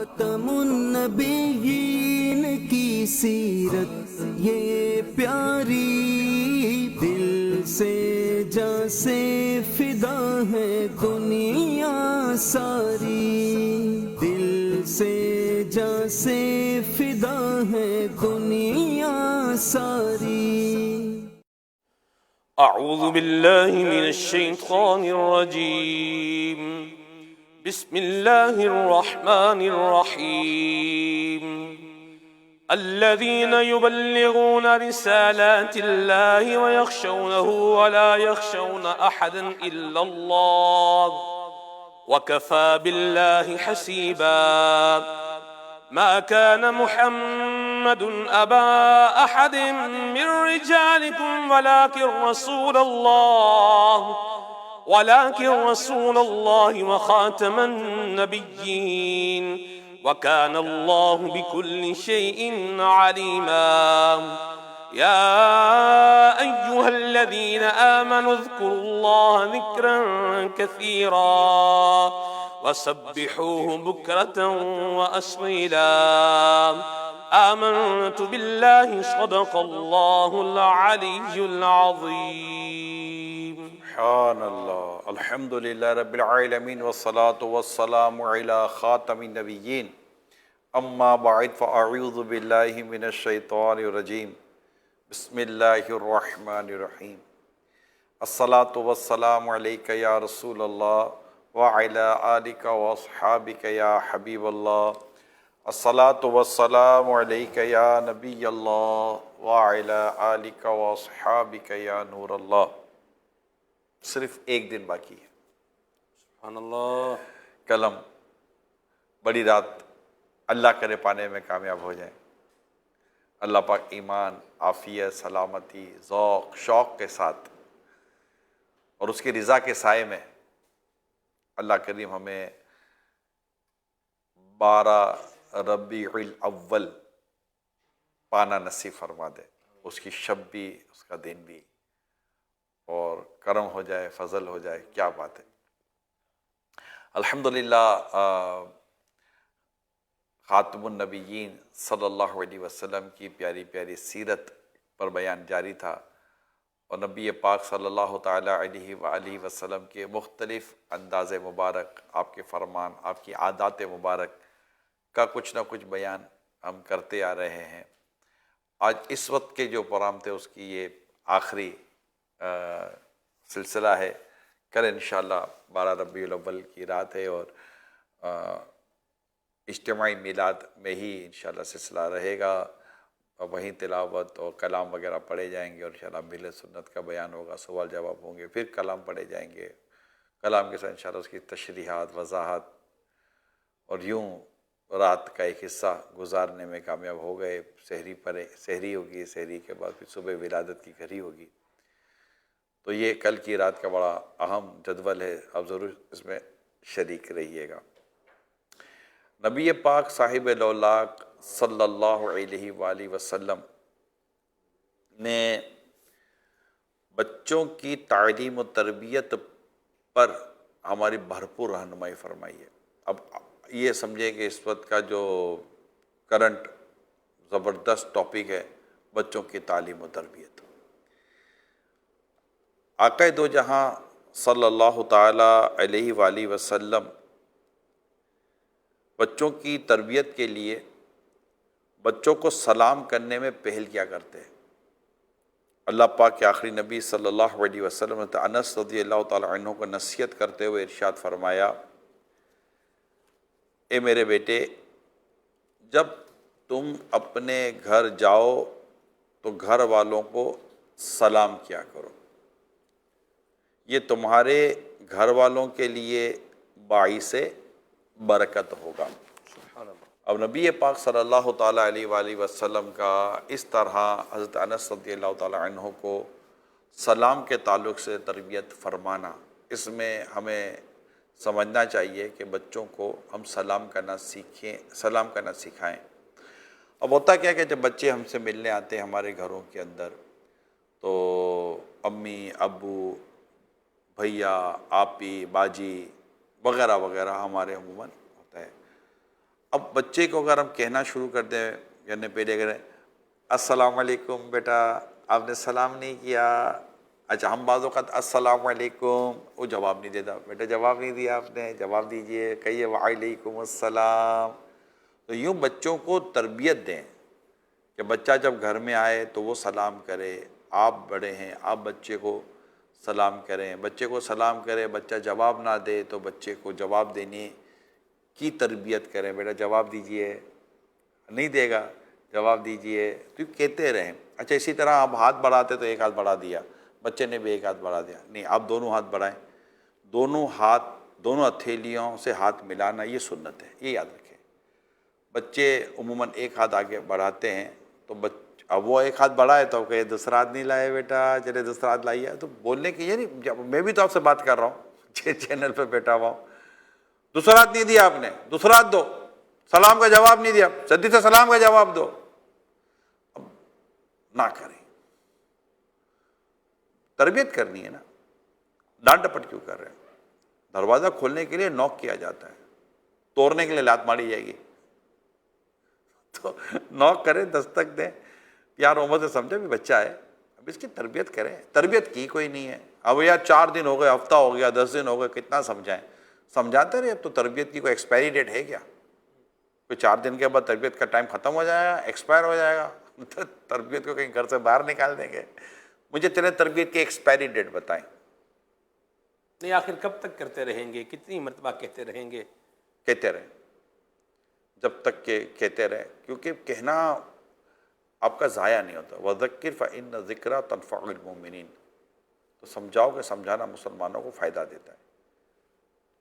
خاتم النبیین کی سیرت یہ پیاری، دل سے جاں سے فدا ہے دنیا ساری، دل سے جاں سے فدا ہے دنیا ساری۔ اعوذ باللہ من الشیطان الرجیم، بسم اللہ الرحمن الرحیم۔ الذین یبلغون رسالات اللہ ویخشونہ ولا یخشون احدا الا اللہ وکفى باللہ حسیبا۔ ما كان محمد أبا أحد من رجالكم ولكن رسول الله وخاتم النبيين وكان الله بكل شيء عليما۔ يا أيها الذين آمنوا اذكروا الله ذكرا كثيرا وسبحوه بكرة وأصيلا۔ آمنت بالله صدق الله العلي العظيم۔ سبحان اللہ، الحمد للہ رب العالمین والصلاة والسلام علی خاتم النبیین، اما بعد فاعوذ باللہ من الشیطان الرجیم، بسم اللہ الرحمن الرحیم۔ الصلاة والسلام علیک یا رسول اللہ وعلی آلک واصحابک یا حبیب اللہ، الصلاة والسلام علیک یا نبی اللہ وعلی آلک واصحابک یا نور اللہ۔ صرف ایک دن باقی ہے، سبحان اللہ۔ قلم بڑی رات اللہ کرے پانے میں کامیاب ہو جائیں۔ اللہ پاک ایمان، عافیت، سلامتی، ذوق، شوق کے ساتھ اور اس کی رضا کے سائے میں اللہ کریم ہمیں 12 ربیع الاول پانا نصیب فرما دے، اس کی شب بھی، اس کا دن بھی، اور کرم ہو جائے، فضل ہو جائے، کیا بات ہے۔ الحمدللہ خاتم النبیین صلی اللہ علیہ وسلم کی پیاری پیاری سیرت پر بیان جاری تھا، اور نبی پاک صلی اللہ تعالیٰ علیہ وآلہ وسلم کے مختلف انداز مبارک، آپ کے فرمان، آپ کی عادات مبارک کا کچھ نہ کچھ بیان ہم کرتے آ رہے ہیں۔ آج اس وقت کے جو پروگرام تھے اس کی یہ آخری سلسلہ ہے۔ کل انشاءاللہ 12 ربیع الاول کی رات ہے، اور اجتماعی میلاد میں ہی انشاءاللہ سلسلہ رہے گا، اور وہیں تلاوت اور کلام وغیرہ پڑھے جائیں گے، اور انشاءاللہ مل سنت کا بیان ہوگا، سوال جواب ہوں گے، پھر کلام پڑھے جائیں گے، کلام کے ساتھ انشاءاللہ اس کی تشریحات، وضاحت، اور یوں رات کا ایک حصہ گزارنے میں کامیاب ہو گئے۔ سحری ہوگی، سحری کے بعد پھر صبح ولادت کی گھڑی ہوگی۔ تو یہ کل کی رات کا بڑا اہم جدول ہے، آپ ضرور اس میں شریک رہیے گا۔ نبی پاک صاحب لولاق صلی اللہ علیہ وآلہ وسلم نے بچوں کی تعلیم و تربیت پر ہماری بھرپور رہنمائی فرمائی ہے۔ اب یہ سمجھیں کہ اس وقت کا جو کرنٹ زبردست ٹاپک ہے بچوں کی تعلیم و تربیت، آقا دو جہاں صلی اللہ تعالیٰ علیہ وآلہ وسلم بچوں کی تربیت کے لیے بچوں کو سلام کرنے میں پہل کیا کرتے ہیں۔ اللہ پاک کے آخری نبی صلی اللہ علیہ وسلم نے انس رضی اللہ تعالیٰ عنہ کو نصیحت کرتے ہوئے ارشاد فرمایا، اے میرے بیٹے، جب تم اپنے گھر جاؤ تو گھر والوں کو سلام کیا کرو، یہ تمہارے گھر والوں کے لیے باعث برکت ہوگا۔ اب نبی پاک صلی اللہ تعالیٰ علیہ وآلہ وسلم کا اس طرح حضرت انس رضی اللہ تعالیٰ عنہ کو سلام کے تعلق سے تربیت فرمانا، اس میں ہمیں سمجھنا چاہیے کہ بچوں کو ہم سلام کرنا سکھائیں۔ اب ہوتا کیا کہ جب بچے ہم سے ملنے آتے ہیں ہمارے گھروں کے اندر، تو امی، ابو، بھیا، آپی، باجی وغیرہ وغیرہ ہمارے عموماً ہوتا ہے۔ اب بچے کو اگر ہم کہنا شروع کر دیں کرنے پہلے اگر السلام علیکم بیٹا آپ نے سلام نہیں کیا، اچھا ہم بعض اوقات السلام علیکم، وہ جواب نہیں دیتا، بیٹا جواب نہیں دیا آپ نے، جواب دیجئے، کہیے وعلیکم السلام۔ تو یوں بچوں کو تربیت دیں کہ بچہ جب گھر میں آئے تو وہ سلام کرے، آپ بڑے ہیں آپ بچے کو سلام کریں، بچے کو سلام کرے، بچہ جواب نہ دے تو بچے کو جواب دینے کی تربیت کریں، بیٹا جواب دیجئے، نہیں دے گا جواب دیجئے، تو کہتے رہیں۔ اچھا اسی طرح آپ ہاتھ بڑھاتے تو ایک ہاتھ بڑھا دیا، بچے نے بھی ایک ہاتھ بڑھا دیا، نہیں آپ دونوں ہاتھ بڑھائیں، دونوں ہاتھ دونوں ہتھیلیوں سے ہاتھ ملانا یہ سنت ہے، یہ یاد رکھیں۔ بچے عموماً ایک ہاتھ آگے بڑھاتے ہیں تو اب وہ ایک ہاتھ بڑھائے تو کہے دوسرا ہاتھ نہیں لائے بیٹا، چلے دوسرا ہاتھ لائیے، تو بولنے کی یہ نہیں، میں بھی تو آپ سے بات کر رہا ہوں، چینل پہ بیٹھا ہوا ہوں، دوسرا ہاتھ نہیں دیا آپ نے، دوسرا ہاتھ دو، سلام کا جواب نہیں دیا، جلدی سے سلام کا جواب دو، اب نہ کریں، تربیت کرنی ہے نا، ڈانٹ ڈپٹ کیوں کر رہے ہیں؟ دروازہ کھولنے کے لیے نوک کیا جاتا ہے، توڑنے کے لیے لات ماری جائے گی، تو نوک کریں، دستک دیں، پیار محبت سے سمجھے بھی بچہ ہے، اب اس کی تربیت کریں، تربیت کی کوئی نہیں ہے، اب یار 4 دن ہو گئے، ہفتہ ہو گیا، 10 دن ہو گئے، کتنا سمجھائیں، سمجھاتے رہے، اب تو تربیت کی کوئی ایکسپائری ڈیٹ ہے کیا؟ کوئی 4 دن کے بعد تربیت کا ٹائم ختم ہو جائے گا، ایکسپائر ہو جائے گا، تربیت کو کہیں گھر سے باہر نکال دیں گے؟ مجھے تیرے تربیت کی ایکسپائری ڈیٹ بتائیں۔ نہیں آخر کب تک کرتے رہیں گے، کتنی مرتبہ کہتے رہیں گے؟ کہتے رہیں جب تک کہ کہتے رہیں، کیونکہ کہنا آپ کا ضائع نہیں ہوتا، وَذَكِّرْ فَإِنَّ الذِّكْرَىٰ تَنفَعُ الْمُؤْمِنِينَ، تو سمجھاؤ کہ سمجھانا مسلمانوں کو فائدہ دیتا ہے،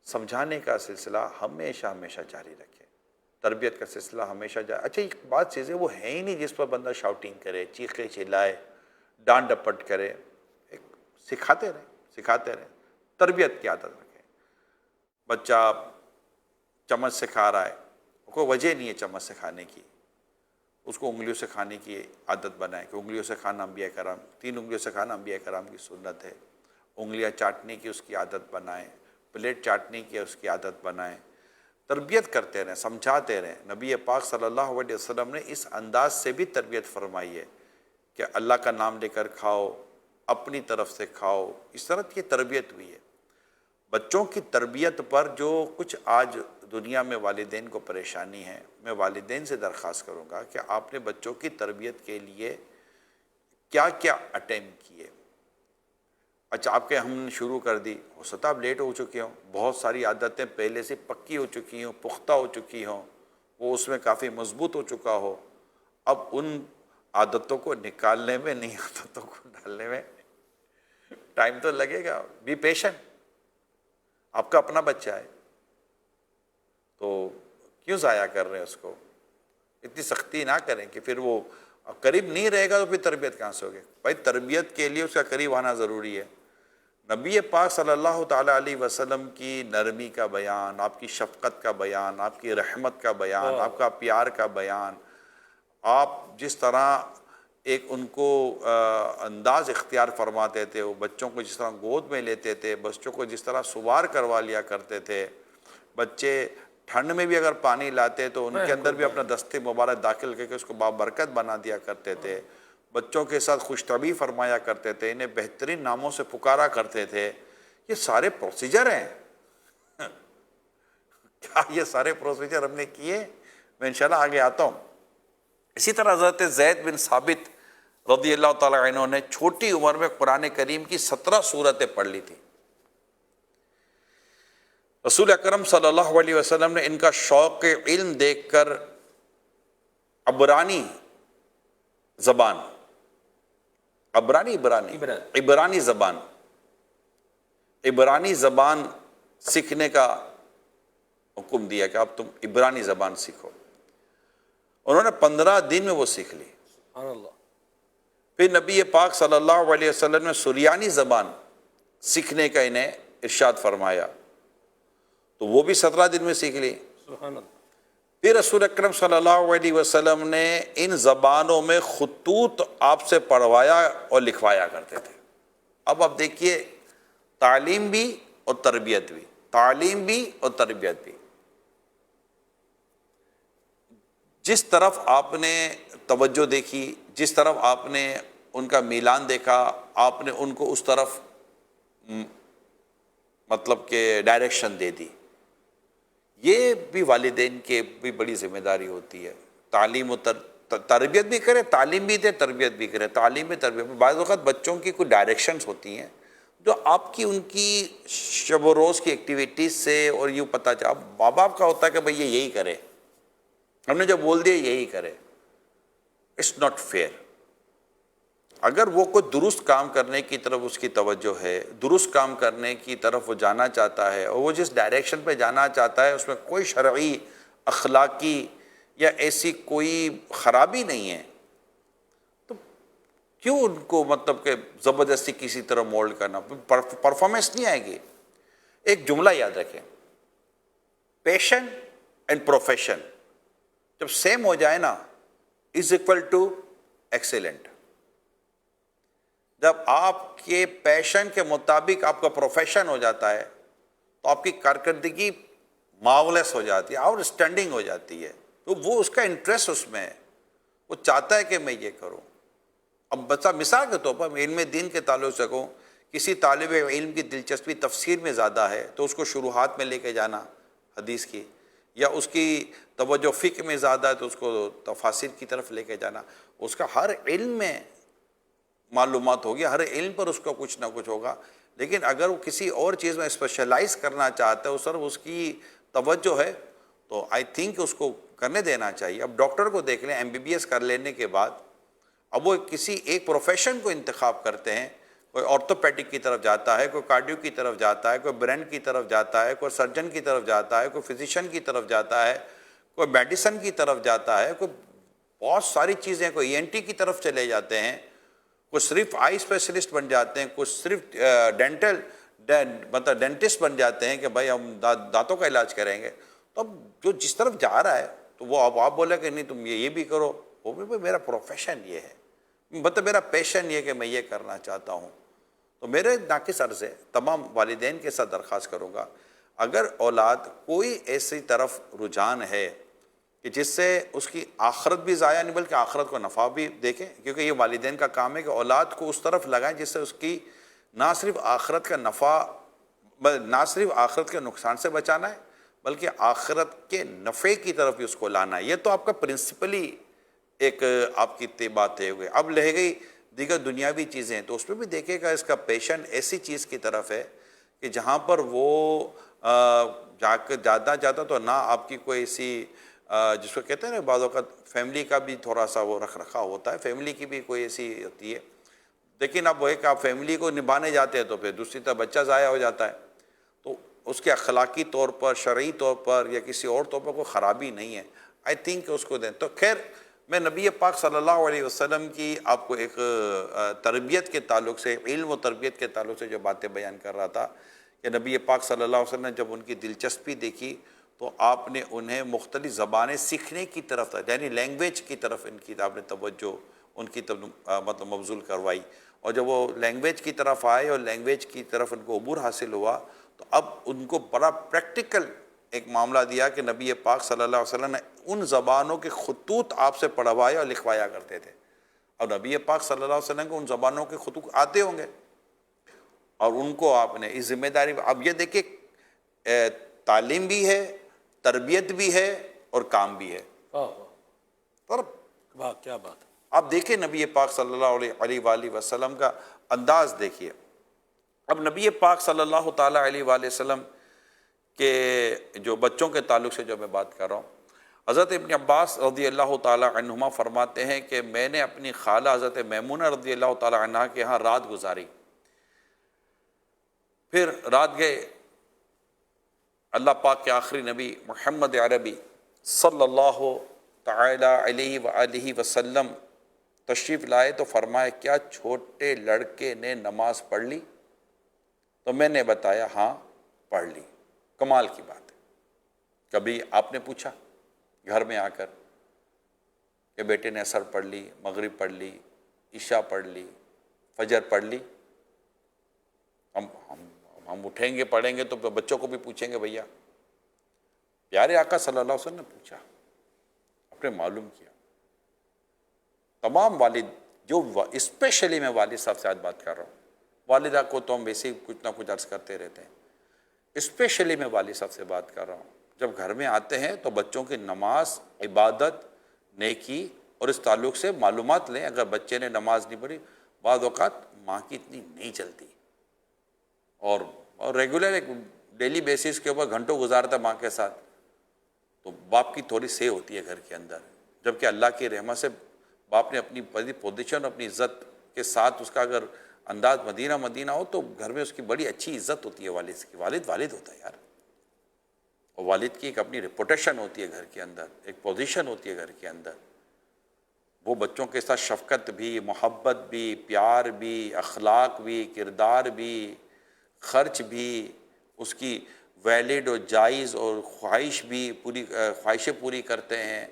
سمجھانے کا سلسلہ ہمیشہ ہمیشہ جاری رکھے، تربیت کا سلسلہ ہمیشہ جاری۔ اچھا ایک بات چیزیں وہ ہے ہی نہیں جس پر بندہ شاؤٹنگ کرے، چیخے چلائے، ڈانٹ ڈپٹ کرے، سکھاتے رہیں، تربیت کی عادت رکھیں۔ بچہ چمچ سے کھا رہا ہے، کوئی وجہ نہیں ہے چمچ سے کھانے کی، اس کو انگلیوں سے کھانے کی عادت بنائیں کہ انگلیوں سے کھانا انبیاء کرام، 3 انگلیوں سے کھانا انبیاء کرام کی سنت ہے، انگلیاں چاٹنے کی اس کی عادت بنائیں، پلیٹ چاٹنے کی اس کی عادت بنائیں، تربیت کرتے رہیں، سمجھاتے رہیں۔ نبی پاک صلی اللہ علیہ وسلم نے اس انداز سے بھی تربیت فرمائی ہے کہ اللہ کا نام لے کر کھاؤ، اپنی طرف سے کھاؤ، اس طرح کی تربیت ہوئی ہے۔ بچوں کی تربیت پر جو کچھ آج دنیا میں والدین کو پریشانی ہے، میں والدین سے درخواست کروں گا کہ آپ نے بچوں کی تربیت کے لیے کیا کیا اٹیمپٹ کیے۔ اچھا آپ کے ہم نے شروع کر دی، ہو سکتا آپ لیٹ ہو چکے ہوں، بہت ساری عادتیں پہلے سے پکی ہو چکی ہوں، پختہ ہو چکی ہوں، وہ اس میں کافی مضبوط ہو چکا ہو، اب ان عادتوں کو نکالنے میں، نئی عادتوں کو ڈالنے میں ٹائم تو لگے گا، بی پیشنٹ، آپ کا اپنا بچہ ہے تو کیوں ضائع کر رہے ہیں اس کو؟ اتنی سختی نہ کریں کہ پھر وہ قریب نہیں رہے گا تو پھر تربیت کہاں سے ہوگی؟ بھائی تربیت کے لیے اس کا قریب آنا ضروری ہے۔ نبی پاک صلی اللہ تعالیٰ علیہ وسلم کی نرمی کا بیان، آپ کی شفقت کا بیان، آپ کی رحمت کا بیان، آپ کا پیار کا بیان، آپ جس طرح ایک ان کو انداز اختیار فرماتے تھے، وہ بچوں کو جس طرح گود میں لیتے تھے، بچوں کو جس طرح سوار کروا لیا کرتے تھے، بچے ٹھنڈ میں بھی اگر پانی لاتے تو ان کے اندر بھی اپنا دستے مبارک داخل کر کے اس کو بابرکت بنا دیا کرتے تھے، بچوں کے ساتھ خوش طبعی فرمایا کرتے تھے، انہیں بہترین ناموں سے پکارا کرتے تھے۔ یہ سارے پروسیجر ہیں، کیا یہ سارے پروسیجر ہم نے کیے؟ میں انشاءاللہ آگے آتا ہوں۔ اسی طرح حضرت زید بن ثابت رضی اللہ تعالیٰ عنہ نے چھوٹی عمر میں قرآن کریم کی 17 سورتیں پڑھ لی تھی۔ رسول اکرم صلی اللہ علیہ وسلم نے ان کا شوق علم دیکھ کر عبرانی زبان سیکھنے کا حکم دیا کہ اب تم عبرانی زبان سیکھو۔ انہوں نے 15 دن میں وہ سیکھ لی۔ سبحان اللہ۔ پھر نبی پاک صلی اللہ علیہ وسلم نے سریانی زبان سیکھنے کا انہیں ارشاد فرمایا، تو وہ بھی 17 دن میں سیکھ لی۔ سبحان اللہ۔ پھر رسول اکرم صلی اللہ علیہ وسلم نے ان زبانوں میں خطوط آپ سے پڑھوایا اور لکھوایا کرتے تھے۔ اب آپ دیکھیے، تعلیم بھی اور تربیت بھی، تعلیم بھی اور تربیت بھی۔ جس طرف آپ نے توجہ دیکھی، جس طرف آپ نے ان کا میلان دیکھا، آپ نے ان کو اس طرف مطلب کہ ڈائریکشن دے دی. یہ بھی والدین کے بھی بڑی ذمہ داری ہوتی ہے. تعلیم و تربیت بھی کرے، تعلیم بھی دے، تربیت بھی کرے. تعلیم میں تربیت میں بعض اوقات بچوں کی کوئی ڈائریکشنز ہوتی ہیں جو آپ کی ان کی شب و روز کی ایکٹیویٹیز سے اور یوں پتہ چلا. ماں باپ کا ہوتا ہے کہ بھئی یہ یہی کرے، ہم نے جو بول دیا یہی کرے. It's not fair. اگر وہ کوئی درست کام کرنے کی طرف اس کی توجہ ہے، درست کام کرنے کی طرف وہ جانا چاہتا ہے، اور وہ جس ڈائریکشن پہ جانا چاہتا ہے اس میں کوئی شرعی، اخلاقی یا ایسی کوئی خرابی نہیں ہے، تو کیوں ان کو مطلب کہ زبردستی کسی طرح مولڈ کرنا؟ پرفارمنس نہیں آئے گی. ایک جملہ یاد رکھیں، پیشن اینڈ پروفیشن جب سیم ہو جائے نا از اکول ٹو ایکسیلنٹ. جب آپ کے پیشن کے مطابق آپ کا پروفیشن ہو جاتا ہے تو آپ کی کارکردگی مارولس ہو جاتی ہے، آؤٹ اسٹینڈنگ ہو جاتی ہے. تو وہ اس کا انٹرسٹ اس میں ہے، وہ چاہتا ہے کہ میں یہ کروں. اب بچہ مثال کے طور پر میں علم دین کے تعلق سے کہوں، کسی طالب علم کی دلچسپی تفسیر میں زیادہ ہے تو اس کو شروحات میں لے کے جانا حدیث کی، یا اس کی توجہ فقہ میں زیادہ ہے تو اس کو تفاسیر کی طرف لے کے جانا. اس کا ہر علم میں معلومات ہوگی، ہر علم پر اس کا کچھ نہ کچھ ہوگا. لیکن اگر وہ کسی اور چیز میں اسپیشلائز کرنا چاہتا ہے، اس طرف اس کی توجہ ہے، تو آئی تھنک اس کو کرنے دینا چاہیے. اب ڈاکٹر کو دیکھ لیں، MBBS کر لینے کے بعد اب وہ کسی ایک پروفیشن کو انتخاب کرتے ہیں. کوئی آرتھوپیڈک کی طرف جاتا ہے، کوئی کارڈیو کی طرف جاتا ہے، کوئی برین کی طرف جاتا ہے، کوئی سرجن کی طرف جاتا ہے، کوئی فزیشین کی طرف جاتا ہے، کوئی میڈیسن کی طرف جاتا ہے، کوئی بہت ساری چیزیں، کوئی ENT کی طرف چلے جاتے ہیں، کچھ صرف آئی اسپیشلسٹ بن جاتے ہیں، کچھ صرف مطلب ڈینٹسٹ بن جاتے ہیں کہ بھائی ہم دانتوں کا علاج کریں گے. تو اب جو جس طرف جا رہا ہے تو وہ اب آپ بولے کہ نہیں تم یہ بھی کرو، وہ بھی میرا پروفیشن یہ ہے، مطلب میرا پیشن یہ کہ میں یہ کرنا چاہتا ہوں. تو میرے ناقص عرض ہے، تمام والدین کے ساتھ درخواست کروں گا، اگر اولاد کوئی ایسی طرف رجحان ہے کہ جس سے اس کی آخرت بھی ضائع نہیں بلکہ آخرت کو نفع بھی دیکھیں، کیونکہ یہ والدین کا کام ہے کہ اولاد کو اس طرف لگائیں جس سے اس کی نہ صرف آخرت کا نفع، نہ صرف آخرت کے نقصان سے بچانا ہے بلکہ آخرت کے نفع کی طرف بھی اس کو لانا ہے. یہ تو آپ کا پرنسپلی ایک آپ کی بات ہے. اب رہ گئی دیگر دنیاوی چیزیں، تو اس میں بھی دیکھے گا اس کا پیشن ایسی چیز کی طرف ہے کہ جہاں پر وہ جاتا تو نہ آپ کی کوئی ایسی جس کو کہتے ہیں نا بعض اوقات فیملی کا بھی تھوڑا سا وہ رکھ رکھا ہوتا ہے، فیملی کی بھی کوئی ایسی ہوتی ہے. لیکن اب وہ ہے کہ آپ فیملی کو نبھانے جاتے ہیں تو پھر دوسری طرف بچہ ضائع ہو جاتا ہے. تو اس کے اخلاقی طور پر، شرعی طور پر یا کسی اور طور پر کوئی خرابی نہیں ہے. آئی تھنک اس کو دیں. تو خیر، میں نبی پاک صلی اللہ علیہ وسلم کی آپ کو ایک تربیت کے تعلق سے، علم و تربیت کے تعلق سے جو باتیں بیان کر رہا تھا کہ نبی پاک صلی اللہ علیہ وسلم نے جب ان کی دلچسپی دیکھی تو آپ نے انہیں مختلف زبانیں سیکھنے کی طرف، یعنی لینگویج کی طرف ان کی آپ نے توجہ ان کی مطلب مبذول کروائی. اور جب وہ لینگویج کی طرف آئے اور لینگویج کی طرف ان کو عبور حاصل ہوا تو اب ان کو بڑا پریکٹیکل ایک معاملہ دیا کہ نبی پاک صلی اللہ علیہ وسلم نے ان زبانوں کے خطوط آپ سے پڑھوایا اور لکھوایا کرتے تھے. اور نبی پاک صلی اللہ علیہ وسلم کو ان زبانوں کے خطوط آتے ہوں گے اور ان کو آپ نے اس ذمہ داری. اب یہ دیکھیں، تعلیم بھی ہے، تربیت بھی ہے اور کام بھی ہے. واہ کیا بات ہے. آپ دیکھیں نبی پاک صلی اللہ علیہ وآلہ وسلم کا انداز دیکھیے. اب نبی پاک صلی اللہ تعالیٰ علیہ وآلہ وسلم کے جو بچوں کے تعلق سے جو میں بات کر رہا ہوں، حضرت ابن عباس رضی اللہ تعالیٰ عنہما فرماتے ہیں کہ میں نے اپنی خالہ حضرت میمونہ رضی اللہ تعالیٰ عنہا کے ہاں رات گزاری. پھر رات گئے، اللہ پاک کے آخری نبی محمد عربی صلی اللہ تعالیٰ علیہ وآلہ وسلم تشریف لائے تو فرمایا کیا چھوٹے لڑکے نے نماز پڑھ لی؟ تو میں نے بتایا ہاں پڑھ لی. کمال کی بات ہے. کبھی آپ نے پوچھا گھر میں آ کر کہ بیٹے نے عصر پڑھ لی، مغرب پڑھ لی، عشاء پڑھ لی، فجر پڑھ لی؟ ہم اٹھیں گے پڑھیں گے تو بچوں کو بھی پوچھیں گے. بھیا پیارے آقا صلی اللہ علیہ وسلم نے پوچھا. آپ نے معلوم کیا. تمام والد جو اسپیشلی میں والد صاحب سے آج بات کر رہا ہوں, والدہ کو تو ہم ویسے ہی کچھ نہ کچھ عرض کرتے رہتے ہیں, اسپیشلی میں والد صاحب سے بات کر رہا ہوں. جب گھر میں آتے ہیں تو بچوں کی نماز, عبادت, نیکی اور اس تعلق سے معلومات لیں. اگر بچے نے نماز نہیں پڑھی, بعض اوقات ماں کی اتنی نہیں چلتی, اور ریگولر ایک ڈیلی بیسس کے اوپر گھنٹوں گزارتا ہے ماں کے ساتھ, تو باپ کی تھوڑی سے ہوتی ہے گھر کے اندر. جبکہ اللہ کی رحمت سے باپ نے اپنی بڑی پوزیشن, اپنی عزت کے ساتھ اس کا اگر انداز مدینہ ہو تو گھر میں اس کی بڑی اچھی عزت ہوتی ہے والد کی. والد ہوتا ہے یار, اور والد کی ایک اپنی ریپوٹیشن ہوتی ہے گھر کے اندر, ایک پوزیشن ہوتی ہے گھر کے اندر. وہ بچوں کے ساتھ شفقت بھی, محبت بھی, پیار بھی, اخلاق بھی, کردار بھی, خرچ بھی, اس کی ویلڈ اور جائز اور خواہش بھی پوری, خواہشیں پوری کرتے ہیں,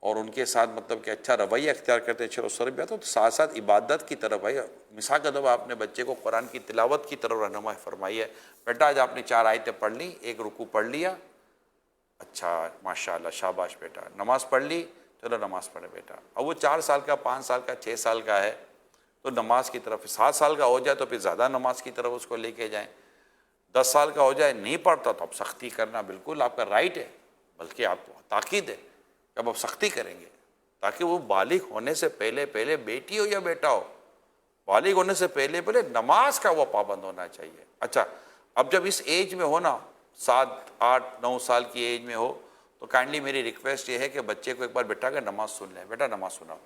اور ان کے ساتھ مطلب کہ اچھا رویہ اختیار کرتے ہیں, چلو سر بھی آتا تو ساتھ ساتھ عبادت کی طرف. بھائی مثال کے طور پر آپ نے بچے کو قرآن کی تلاوت کی طرف رہنمائی فرمائی ہے. بیٹا آج آپ نے 4 آیتیں پڑھ لی, 1 رکوع پڑھ لیا, اچھا ماشاء اللہ شاباش بیٹا. نماز پڑھ لی, چلو نماز پڑھے بیٹا. اب وہ 4 سال کا, 5 سال کا, 6 سال کا ہے تو نماز کی طرف, 7 سال کا ہو جائے تو پھر زیادہ نماز کی طرف اس کو لے کے جائیں. 10 سال کا ہو جائے نہیں پڑھتا تو اب سختی کرنا بالکل آپ کا رائٹ ہے, بلکہ آپ کو تاکید ہے کہ اب سختی کریں گے, تاکہ وہ بالغ ہونے سے پہلے بیٹی ہو یا بیٹا ہو, بالغ ہونے سے پہلے نماز کا وہ پابند ہونا چاہیے. اچھا اب جب اس ایج میں ہو نا, 7, 8, 9 سال کی ایج میں ہو, تو کائنڈلی میری ریکویسٹ یہ ہے کہ بچے کو ایک بار بٹھا کے نماز سن لیں. بیٹا نماز سناؤ,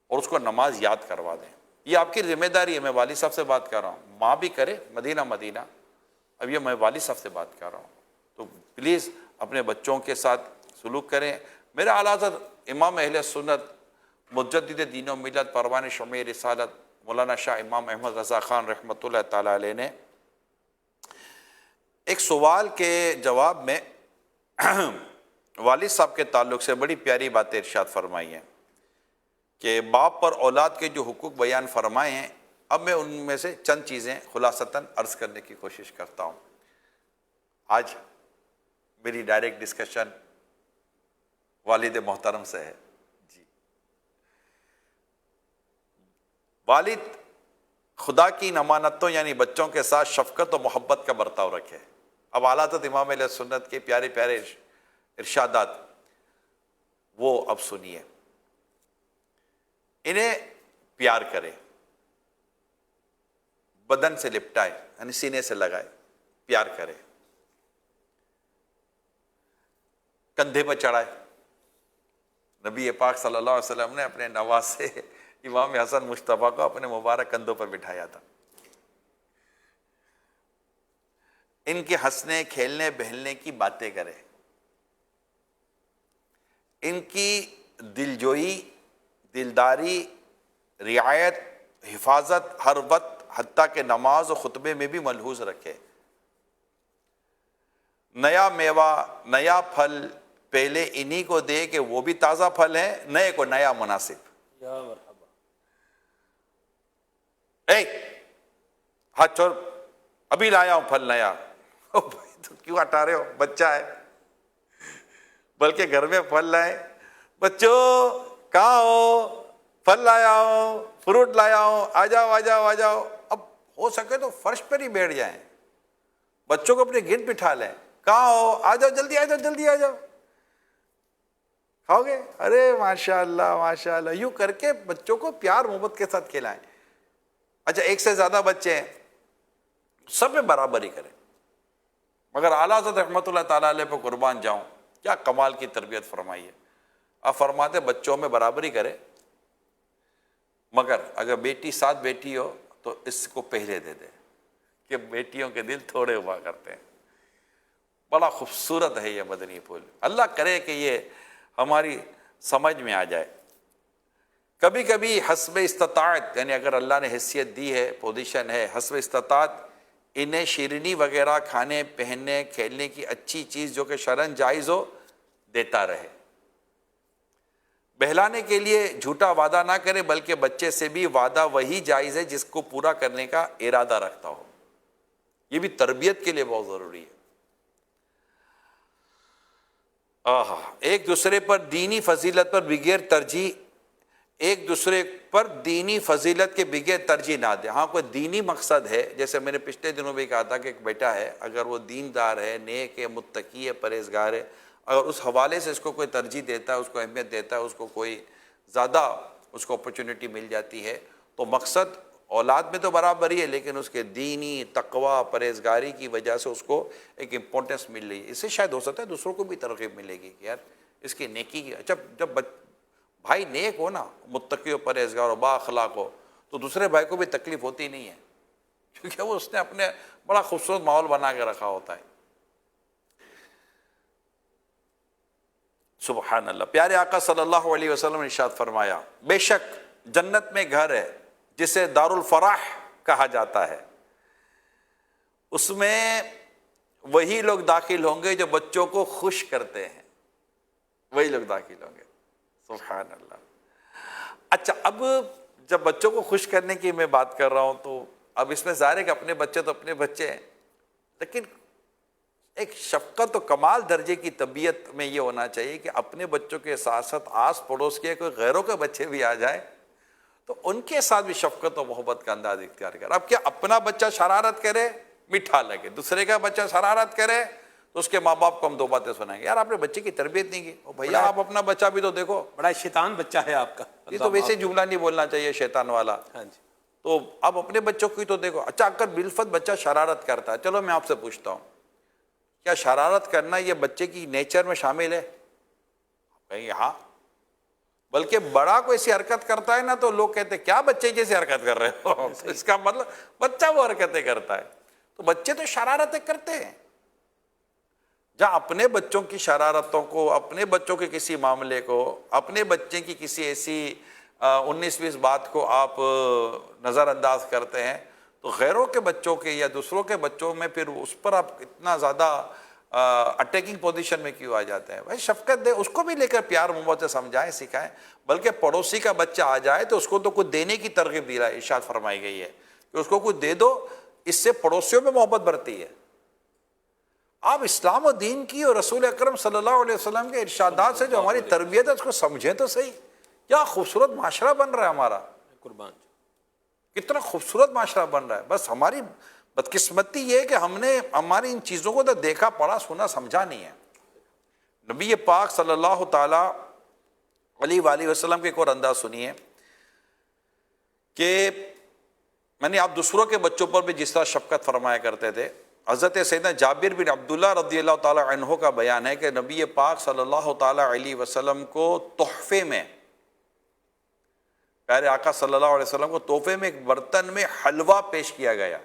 اور اس کو نماز یاد کروا دیں. یہ آپ کی ذمہ داری ہے. میں والد صاحب سے بات کر رہا ہوں, ماں بھی کرے مدینہ. اب یہ میں والد صاحب سے بات کر رہا ہوں, تو پلیز اپنے بچوں کے ساتھ سلوک کریں. میرے اعلیٰ حضرت امام اہل سنت مجدد دین و ملت پروان شمع رسالت مولانا شاہ امام احمد رضا خان رحمۃ اللہ تعالیٰ علیہ نے ایک سوال کے جواب میں والد صاحب کے تعلق سے بڑی پیاری باتیں ارشاد فرمائی ہیں کہ باپ پر اولاد کے جو حقوق بیان فرمائے ہیں, اب میں ان میں سے چند چیزیں خلاصتاً عرض کرنے کی کوشش کرتا ہوں. آج میری ڈائریکٹ ڈسکشن والد محترم سے ہے. جی, والد خدا کی ان امانتوں یعنی بچوں کے ساتھ شفقت و محبت کا برتاؤ رکھے. اب اعلیٰ حضرت امام علیہ سنت کے پیارے پیارے ارشادات وہ اب سنیے. انہیں پیار کرے, بدن سے لپٹائے یعنی سینے سے لگائے, پیار کرے, کندھے پر چڑھائے. نبی پاک صلی اللہ علیہ وسلم نے اپنے نواسے امام حسن مصطفیٰ کو اپنے مبارک کندھوں پر بٹھایا تھا. ان کے ہنسنے کھیلنے بہلنے کی باتیں کرے, ان کی دلجوئی, دلداری, رعایت, حفاظت ہر وقت حتیٰ کہ نماز و خطبے میں بھی ملحوظ رکھے. نیا میوہ, نیا پھل پہلے انہی کو دے کہ وہ بھی تازہ پھل ہیں, نئے کو نیا مناسب. یا مرحبا. ہاتھ چھوڑ, ابھی لایا ہوں پھل نیا. بھائی تو کیوں ہٹا رہے ہو, بچہ ہے. بلکہ گھر میں پھل لائے, بچوں کہاں ہو, پھل لایا ہوں, فروٹ لایا ہوں, آ جاؤ آ جاؤ آ جاؤ. اب ہو سکے تو فرش پر ہی بیٹھ جائیں, بچوں کو اپنے گرد بٹھا لیں. کہاں ہو, آ جاؤ جلدی آ جاؤ جلدی آ جاؤ. کھاؤ گے, ارے ماشاء اللہ ماشاء اللہ, یوں کر کے بچوں کو پیار محبت کے ساتھ کھلائیں. اچھا 1 سے زیادہ بچے ہیں, سب میں برابری کریں. مگر اعلیٰ حضرت رحمۃ اللہ تعالیٰ علیہ پہ قربان جاؤں, کیا کمال کی تربیت فرمائی ہے. آپ فرماتے بچوں میں برابری کرے, مگر اگر بیٹی ساتھ بیٹی ہو تو اس کو پہلے دے دے, کہ بیٹیوں کے دل تھوڑے ہوا کرتے ہیں. بڑا خوبصورت ہے یہ مدنی پھول. اللہ کرے کہ یہ ہماری سمجھ میں آ جائے. کبھی کبھی حسب استطاعت یعنی اگر اللہ نے حیثیت دی ہے, پوزیشن ہے, حسب استطاعت انہیں شیرینی وغیرہ کھانے پہننے کھیلنے کی اچھی چیز جو کہ شرعاً جائز ہو دیتا رہے. بہلانے کے لیے جھوٹا وعدہ نہ کرے, بلکہ بچے سے بھی وعدہ وہی جائز ہے جس کو پورا کرنے کا ارادہ رکھتا ہو. یہ بھی تربیت کے لیے بہت ضروری ہے. ایک دوسرے پر دینی فضیلت پر بغیر ترجیح، ایک دوسرے پر دینی فضیلت کے بغیر ترجیح نہ دے۔ ہاں کوئی دینی مقصد ہے، جیسے میں نے پچھلے دنوں بھی کہا تھا کہ ایک بیٹا ہے، اگر وہ دیندار ہے، نیک ہے، متقی ہے، پرہیزگار ہے، اگر اس حوالے سے اس کو کوئی ترجیح دیتا ہے، اس کو اہمیت دیتا ہے، اس کو کوئی زیادہ اس کو اپرچونٹی مل جاتی ہے، تو مقصد اولاد میں تو برابر ہی ہے، لیکن اس کے دینی تقوی پرہیزگاری کی وجہ سے اس کو ایک امپورٹنس مل رہی ہے۔ اس سے شاید ہو سکتا ہے دوسروں کو بھی ترغیب ملے گی کہ یار اس کی نیکی کی، جب بھائی نیک ہو نا، متقی ہو، پرہیزگار ہو، با اخلاق ہو، تو دوسرے بھائی کو بھی تکلیف ہوتی نہیں ہے، کیونکہ وہ اس نے اپنے بڑا خوبصورت ماحول بنا کے رکھا ہوتا ہے۔ سبحان اللہ۔ پیارے آقا صلی اللہ علیہ وسلم نے ارشاد فرمایا، بے شک جنت میں گھر ہے جسے دار الفرح کہا جاتا ہے، اس میں وہی لوگ داخل ہوں گے جو بچوں کو خوش کرتے ہیں، وہی لوگ داخل ہوں گے۔ سبحان اللہ۔ اچھا، اب جب بچوں کو خوش کرنے کی میں بات کر رہا ہوں تو اب اس میں ظاہر ہے کہ اپنے بچے تو اپنے بچے ہیں، لیکن ایک شفقت و کمال درجے کی طبیعت میں یہ ہونا چاہیے کہ اپنے بچوں کے ساتھ ساتھ آس پڑوس کے کوئی غیروں کے بچے بھی آ جائیں تو ان کے ساتھ بھی شفقت و محبت کا انداز اختیار کرے۔ اب کیا اپنا بچہ شرارت کرے میٹھا لگے، دوسرے کا بچہ شرارت کرے تو اس کے ماں باپ کو ہم دو باتیں سنائیں گے، یار آپ نے بچے کی تربیت نہیں کی، بھیا آپ اپنا بچہ بھی تو دیکھو، بڑا شیطان بچہ ہے آپ کا۔ یہ تو ویسے جملہ نہیں بولنا چاہیے شیطان والا، ہاں جی، تو اب اپنے بچوں کی تو دیکھو۔ اچھا، اگر بالفت بچہ شرارت کرتا ہے، چلو میں آپ سے پوچھتا ہوں، کیا شرارت کرنا یہ بچے کی نیچر میں شامل ہے؟ کہیں ہاں، بلکہ بڑا کوئی ایسی حرکت کرتا ہے نا تو لوگ کہتے ہیں کیا بچے جیسے حرکت کر رہے ہو، تو اس کا مطلب بچہ وہ حرکتیں کرتا ہے، تو بچے تو شرارتیں کرتے ہیں۔ جہاں اپنے بچوں کی شرارتوں کو، اپنے بچوں کے کسی معاملے کو، اپنے بچے کی کسی ایسی 19-20 بات کو آپ نظر انداز کرتے ہیں تو غیروں کے بچوں کے یا دوسروں کے بچوں میں پھر اس پر آپ اتنا زیادہ اٹیکنگ پوزیشن میں کیوں آ جاتے ہیں؟ بھائی شفقت دے، اس کو بھی لے کر پیار محبت سے سمجھائیں، سکھائیں، بلکہ پڑوسی کا بچہ آ جائے تو اس کو تو کچھ دینے کی ترغیب دی رہا ہے، ارشاد فرمائی گئی ہے کہ اس کو کچھ دے دو، اس سے پڑوسیوں میں محبت بڑھتی ہے۔ آپ اسلام و دین کی اور رسول اکرم صلی اللہ علیہ وسلم کے ارشادات سے جو ہماری تربیت ہے اس کو سمجھیں تو صحیح، کیا خوبصورت معاشرہ بن رہا ہے ہمارا، قربان، کتنا خوبصورت معاشرہ بن رہا ہے۔ بس ہماری بدقسمتی یہ ہے کہ ہم نے ہماری ان چیزوں کو تو دیکھا، پڑھا، سنا، سمجھا نہیں ہے۔ نبی پاک صلی اللہ تعالی علیہ وآلہ وسلم کے ایک اور انداز سنیے کہ میں نے آپ دوسروں کے بچوں پر بھی جس طرح شفقت فرمایا کرتے تھے۔ حضرت سیدنا جابر بن عبداللہ رضی اللہ تعالی عنہ کا بیان ہے کہ نبی پاک صلی اللہ تعالی علیہ وسلم کو تحفے میں، پیارے آقا صلی اللہ علیہ وسلم کو تحفے میں ایک برتن میں حلوہ پیش کیا گیا،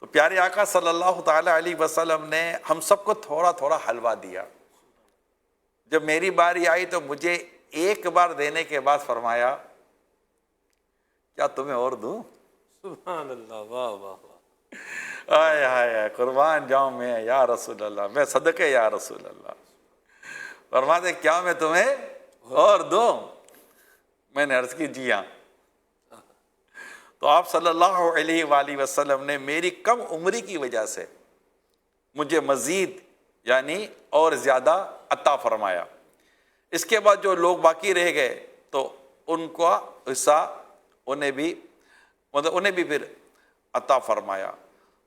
تو پیارے آقا صلی اللہ تعالی علیہ وسلم نے ہم سب کو تھوڑا تھوڑا حلوہ دیا۔ جب میری باری آئی تو مجھے ایک بار دینے کے بعد فرمایا، کیا تمہیں اور دوں؟ سبحان اللہ، واہ واہ واہ، آئے ہائے، قربان جاؤں میں یا رسول اللہ، میں صدقے یا رسول اللہ۔ فرماتے کیا میں تمہیں اور دوں؟ میں نے عرض کی جی ہاں۔ تو آپ صلی اللہ علیہ وآلہ وسلم نے میری کم عمری کی وجہ سے مجھے مزید یعنی اور زیادہ عطا فرمایا۔ اس کے بعد جو لوگ باقی رہ گئے تو ان کا حصہ انہیں بھی پھر عطا فرمایا۔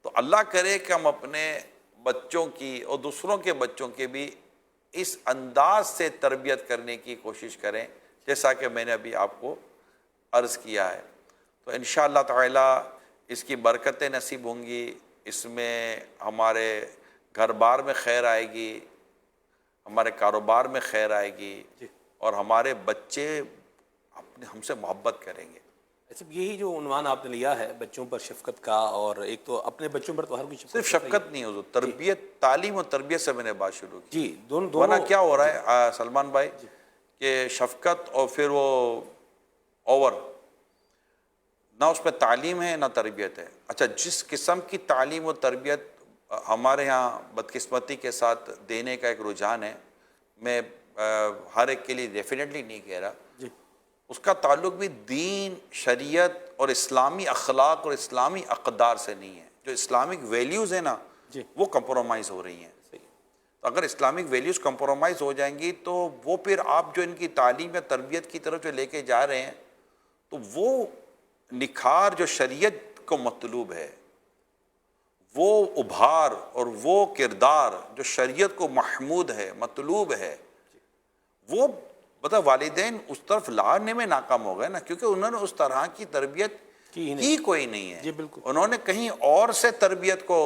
تو اللہ کرے کہ ہم اپنے بچوں کی اور دوسروں کے بچوں کے بھی اس انداز سے تربیت کرنے کی کوشش کریں جیسا کہ میں نے ابھی آپ کو عرض کیا ہے، تو انشاءاللہ تعالی اس کی برکتیں نصیب ہوں گی، اس میں ہمارے گھر بار میں خیر آئے گی، ہمارے کاروبار میں خیر آئے گی، اور ہمارے بچے ہم سے محبت کریں گے۔ اچھا، یہی جو عنوان آپ نے لیا ہے بچوں پر شفقت کا، اور ایک تو اپنے بچوں پر تو ہر کوئی صرف شفقت نہیں حضور، تربیت، تعلیم و تربیت سے میں نے بات شروع کی۔ جی، دونوں ورنہ کیا ہو رہا ہے سلمان بھائی کہ شفقت اور پھر وہ اوور، نہ اس پہ تعلیم ہے نہ تربیت ہے۔ اچھا، جس قسم کی تعلیم و تربیت ہمارے ہاں بدقسمتی کے ساتھ دینے کا ایک رجحان ہے، میں ہر ایک کے لیے ڈیفینیٹلی نہیں کہہ رہا، اس کا تعلق بھی دین، شریعت اور اسلامی اخلاق اور اسلامی اقدار سے نہیں ہے۔ جو اسلامک ویلیوز ہیں نا وہ کمپرومائز ہو رہی ہیں۔ تو اگر اسلامک ویلیوز کمپرومائز ہو جائیں گی تو وہ پھر آپ جو ان کی تعلیم یا تربیت کی طرف جو لے کے جا رہے ہیں تو وہ نکھار جو شریعت کو مطلوب ہے، وہ ابھار اور وہ کردار جو شریعت کو محمود ہے، مطلوب ہے، وہ پتہ والدین اس طرف لانے میں ناکام ہو گئے نا، کیونکہ انہوں نے اس طرح کی تربیت کی کوئی نہیں ہے۔ جی بالکل، انہوں نے کہیں اور سے تربیت کو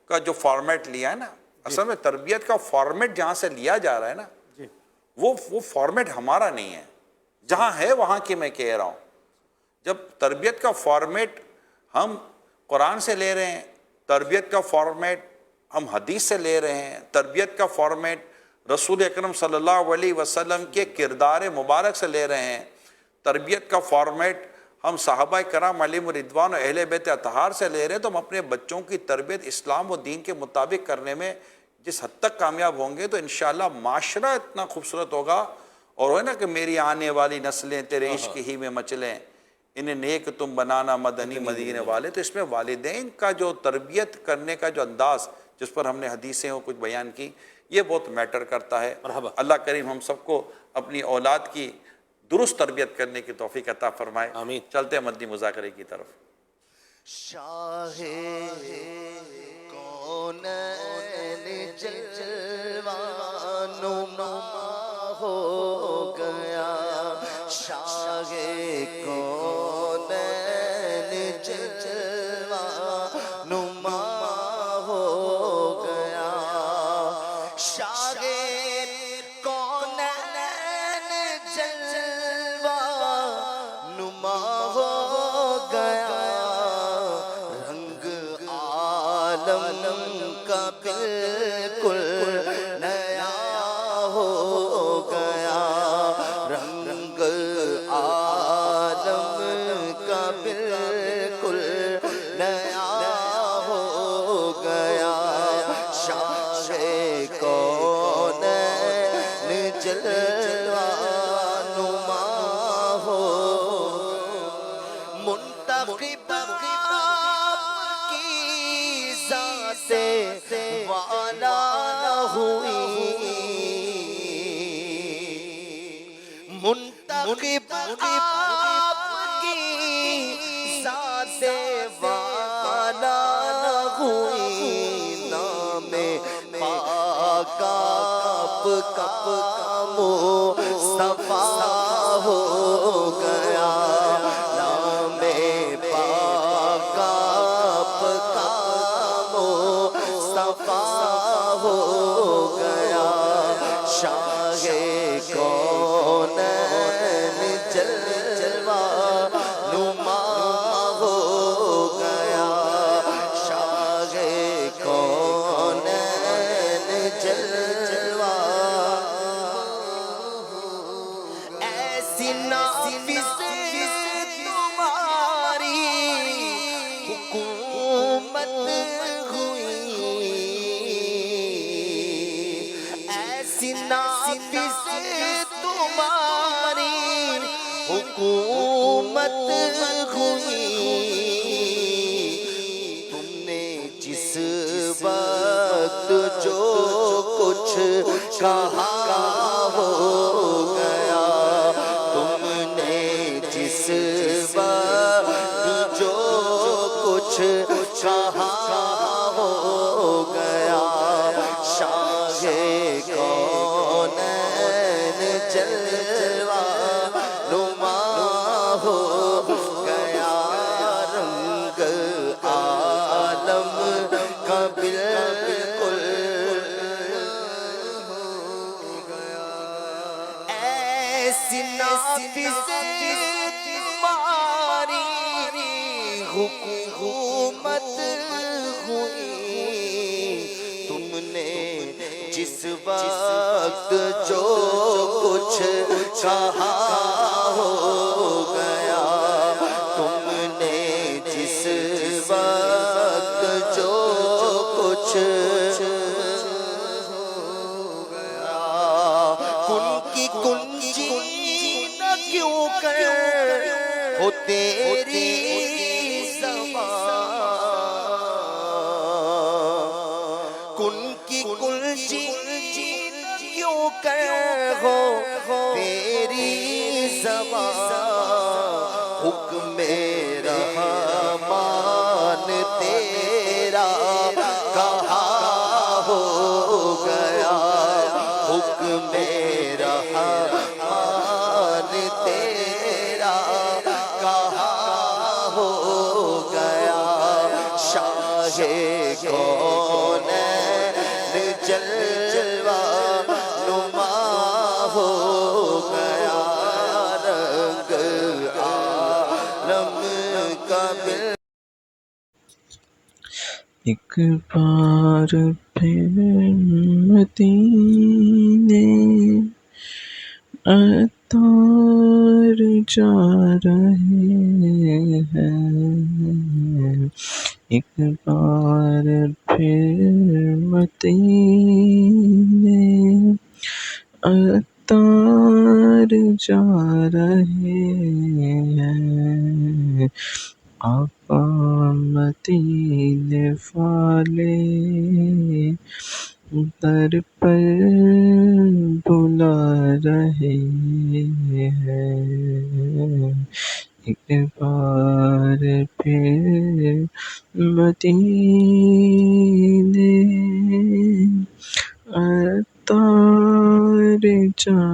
کا جو فارمیٹ لیا ہے نا، اصل میں تربیت کا فارمیٹ جہاں سے لیا جا رہا ہے نا، وہ فارمیٹ ہمارا نہیں ہے، جہاں ہے وہاں کی میں کہہ رہا ہوں۔ جب تربیت کا فارمیٹ ہم قرآن سے لے رہے ہیں، تربیت کا فارمیٹ ہم حدیث سے لے رہے ہیں، تربیت کا فارمیٹ رسول اکرم صلی اللہ علیہ وسلم کے کردار مبارک سے لے رہے ہیں، تربیت کا فارمیٹ ہم صحابہ کرام علیہم الرضوان و اہل بیت اطہار سے لے رہے ہیں، تو ہم اپنے بچوں کی تربیت اسلام و دین کے مطابق کرنے میں جس حد تک کامیاب ہوں گے تو انشاءاللہ معاشرہ اتنا خوبصورت ہوگا، اور وہ ہے نا کہ میری آنے والی نسلیں تیرے عشق ہی میں مچلیں، انہیں نیک تم بنانا مدنی مدینے والے۔ تو اس میں والدین کا جو تربیت کرنے کا جو انداز جس پر ہم نے حدیثیں کچھ بیان کی، یہ بہت میٹر کرتا ہے۔ مرحبا۔ اللہ کریم ہم سب کو اپنی اولاد کی درست تربیت کرنے کی توفیق عطا فرمائے۔ آمین۔ چلتے ہیں مدنی مذاکرے کی طرف۔ شاہ کونین جلوہ نما ہو گیا، شاہ کونین جلوہ نما ہو گیا، شاہ کونین جلوہ نما ہو گیا، رنگ عالم کا بالکل نیا ہو گیا، رنگ عالم کا بالکل نیا ہو گیا، شاہ کونین جلوہ نما ہو، منتخب آپ کی ذات والا ہوئی، منتخب آپ کی ذات والا ہوئی، نام پاک آپ کا مصطفیٰ ہو گیا، نام پاک آپ کا مصطفیٰ ہو گیا، شاہ کونین جلوہ نما ہو گیا، شاہ کونین جلوہ، ایسی نافذ تمہاری حکومت ہوئی، ایسی نافذ تمہاری حکومت ہوئی، تم نے جس وقت جو کچھ کہا ہو گیا، تم نے جس وقت جو کچھ کہا ہو گیا، شاہ کونین جلوہ نما ہو گیا، رنگ عالم کا بالکل ہو گیا، ایسی نافذ تمہاری حکومت ہوئی، تم نے جس وقت جو کچھ کہا ہو گیا، تم نے جس وقت جو کچھ ہو گیا، کن کی کنجی نہ کیوں کر ہو تیری زبان، کن کی کنجی حکم رحمان تیرا کہاں ہو گیا، حکم رحمان تیرا کہاں ہو گیا، شاہ کونین جلوہ نما ہو گیا، رنگ عالم کا مل ایک بار پھر مدینے عطار جا رہے ہیں، ایک بار پھر مدینے عطار جا رہے ہیں، آقا مدینے والے در پر بلا رہے ہیں، ایک بار پھر مدینے عطار جا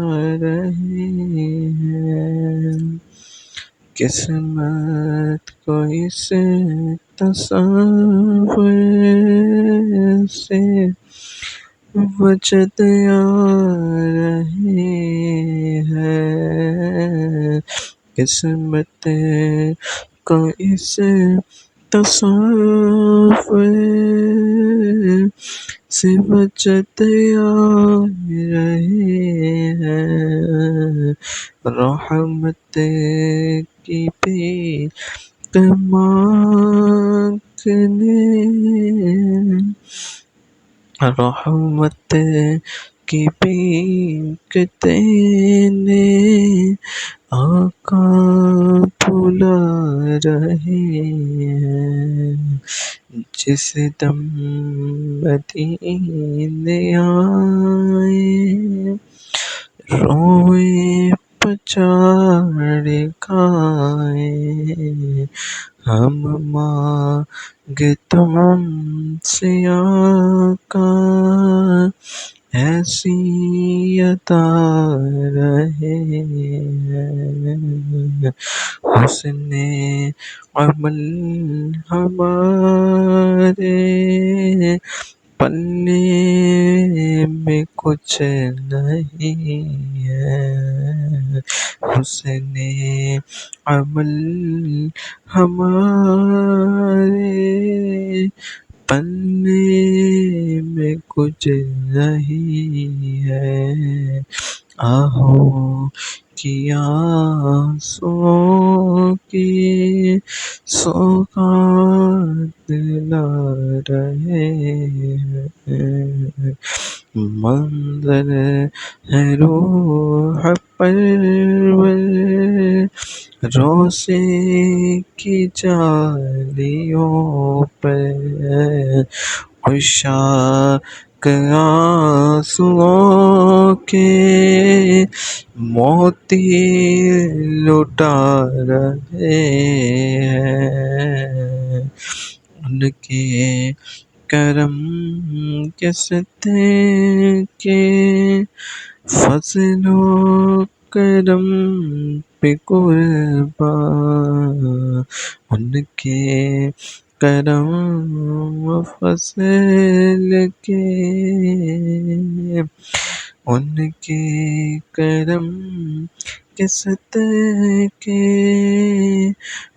رہے ہیں، قسمت کو اس تصور سے وجد آ رہے ہیں، قسمت کو اس تصور سے وجد آ رہے ہیں، رحمت کی بھیک مانگنے، رحمت کی بھیک دینے آقا بلا رہے ہیں، جس دم مدینے آئے روئے پچاڑ گائے، ہم مانگے تم سے آقا ایسی عطا رہے ہیں، حسن عمل ہمارے پلے میں کچھ نہیں ہے، حسن عمل ہمارے پلے میں کچھ نہیں ہے، آہو کی آنسوؤں کی سوغات لا رہے ہیں، منظر ہے روح پرور روضے کی جالیوں پر، عشاق آنسوؤں کے موتی لٹا رہے ہیں، ان کے کرم کے صدقے کے فضل و کرم پہ قربان، ان کے کرم و فضل کے، ان کے کرم کے صدقے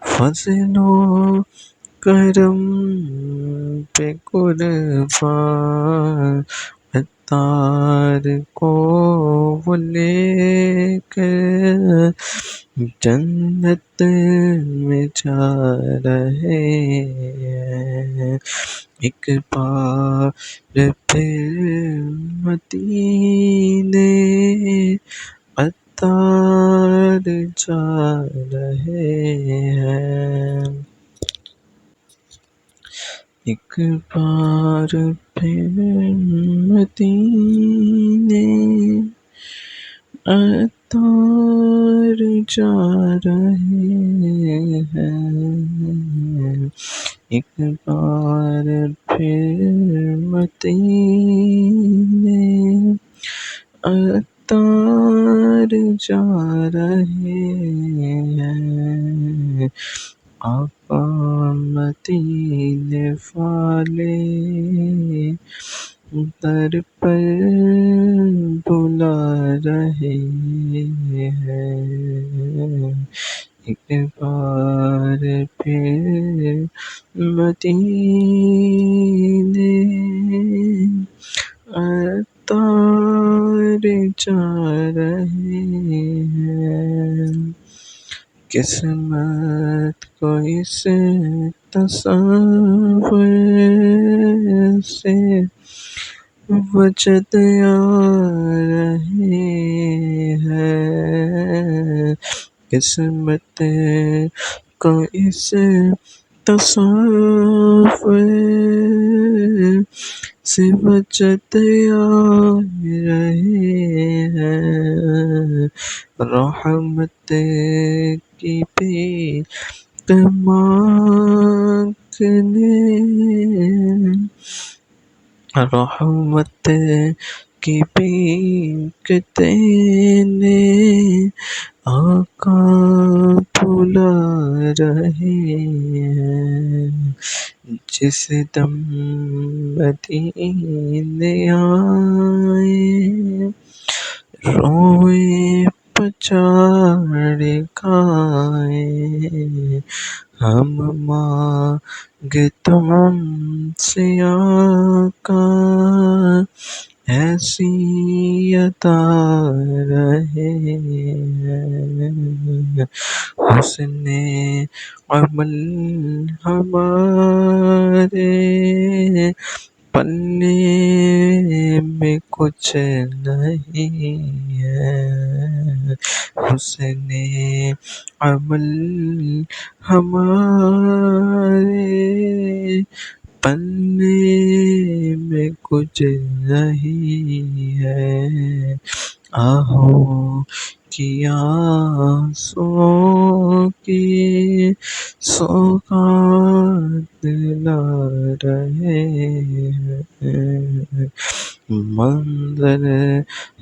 فضل و کرم پہ قربان، عطار کو وہ لے کر جنت میں جا رہے ہیں، ایک بار پھر مدینے عطار جا رہے ہیں، ایک بار پھر مدینے عطار جا رہے ہیں، ایک بار پھر مدینے عطار جا رہے ہیں، آقا مدینے والے در پر بلا رہے ہیں، ایک بار پھر مدینے عطار جا رہے ہیں، قسمت کو اس تصور سے وجد آ رہے ہیں، قسمت کو اس تصور سے وجد آ رہے ہیں، رحمت کی بھیک مانگنے، رحمت کی بھیک دینے آقا بلا رہے ہیں، جس دم مدینے آئے روئے پچاڑ کھائے، ہم مانگ تم سے آقا ایسی عطا رہے ہیں، حسن عمل ہمارے پلے میں کچھ نہیں ہے، حسن عمل ہمارے پلے میں کچھ نہیں ہے، آہو کی آنسوؤں کی سوغات لا رہے ہیں، منظر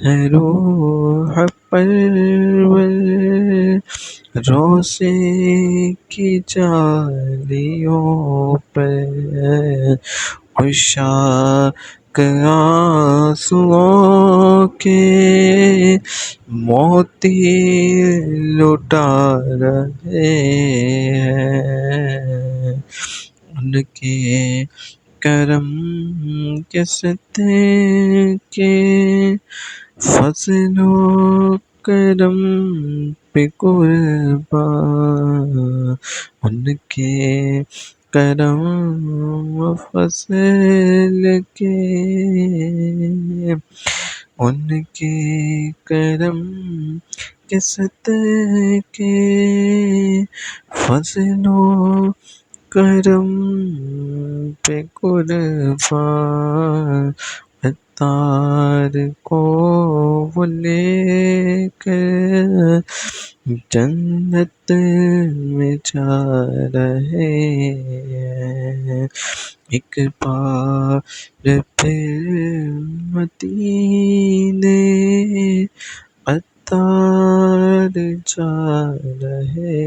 ہے روح پرور روضے کی جالیوں پر، عشاق آنسوؤں کے موتی لٹا رہے ہیں، ان کے کرم کے صدقے فضل و کرم پہ قربان، ان کے کرم و فضل کے، ان کے کرم کے صدقے فضل و کرم پہ قربان، عطار کو وہ لے کر جنت میں جا رہے ہیں، ایک بار پھر مدینے عطار جا رہے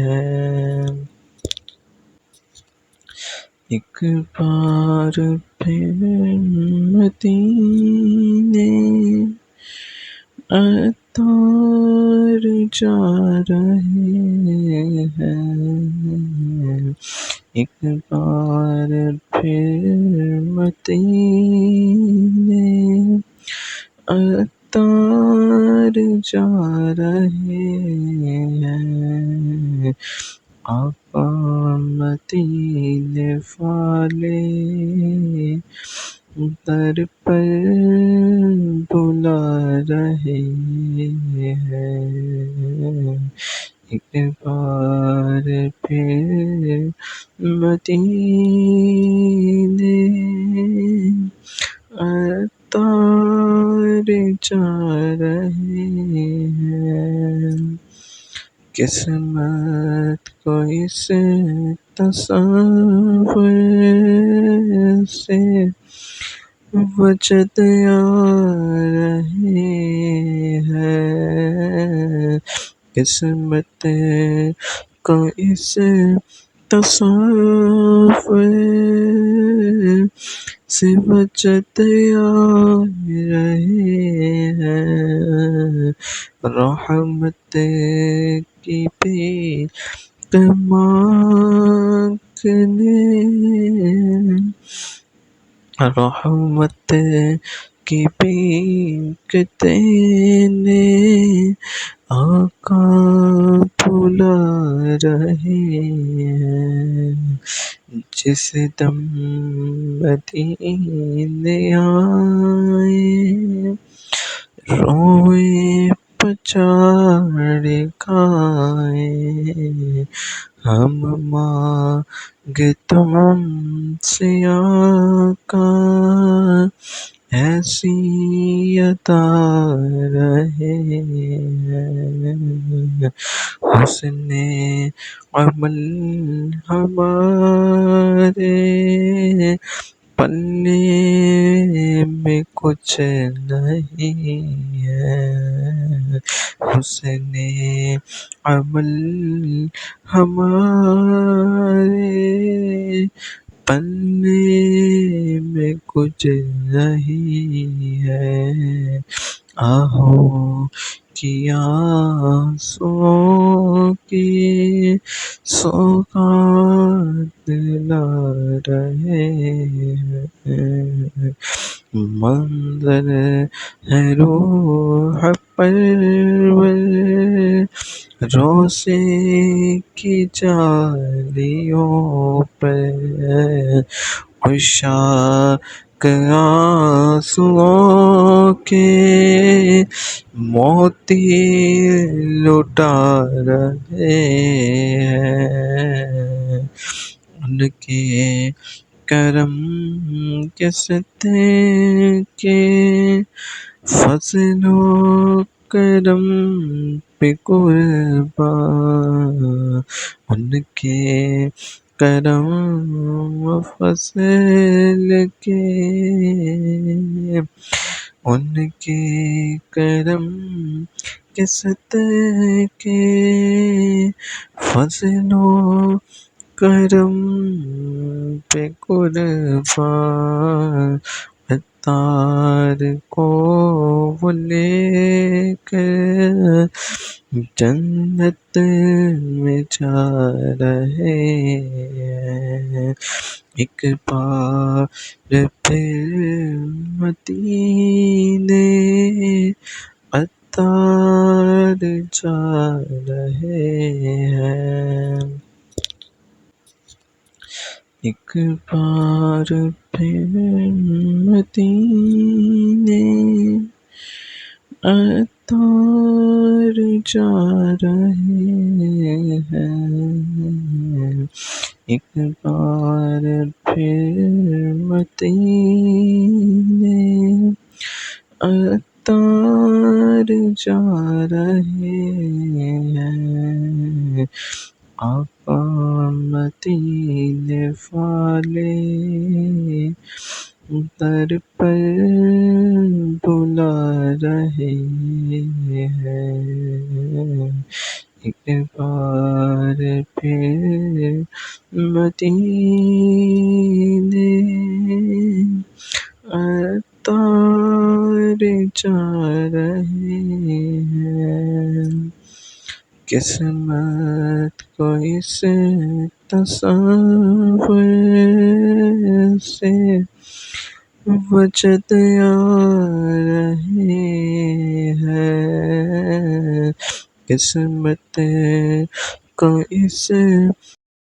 ہیں، ایک بار پھر مدینے عطار جا رہے ہیں، ایک بار پھر مدینے عطار جا رہے ہیں، آقا مدینے والے در پر بلا رہے ہیں، ایک بار پھر مدینے عطار جا رہے ہیں قسمت کو اس تصور سے وجد آ رہے ہیں قسمت کو اس تصور سے وجد آ رہے ہیں رحمت کی بھیک مانگنے رحمت کی بھیک دینے آقا بلا رہے ہیں جس دم مدینے آئے روئے پچاڑ کھائے ہم مانگے تم سے آقا ایسی عطا رہے حسن عمل ہمارے پلے میں کچھ نہیں ہے حسن عمل ہمارے پلے میں کچھ نہیں ہے آہو کیا سو کی سوغات لا رہے ہیں منظر ہے روح پرور روزے کی جالیوں پر عشاق آنسوؤں کے موتی لٹا رہے ہیں ان کے کرم کے صدقے فضل و کرم پہ قربان ان کے کرم و فضل کے ان کے کرم کے صدقے فضل و کرم پہ قربان عطار کو وہ لے کر جنت میں جا رہے ہیں ایک بار پھر مدینے عطار جا رہے ہیں ایک بار پھر مدینے عطار جا رہے ہیں ایک بار پھر مدینے عطار جا رہے ہیں آقا مدینے والے در پر بلا رہے ہیں ایک بار پھر مدینے عطار جا رہے ہیں قسمت کو اس تصور سے وجد آ رہے ہیں قسمت کو اس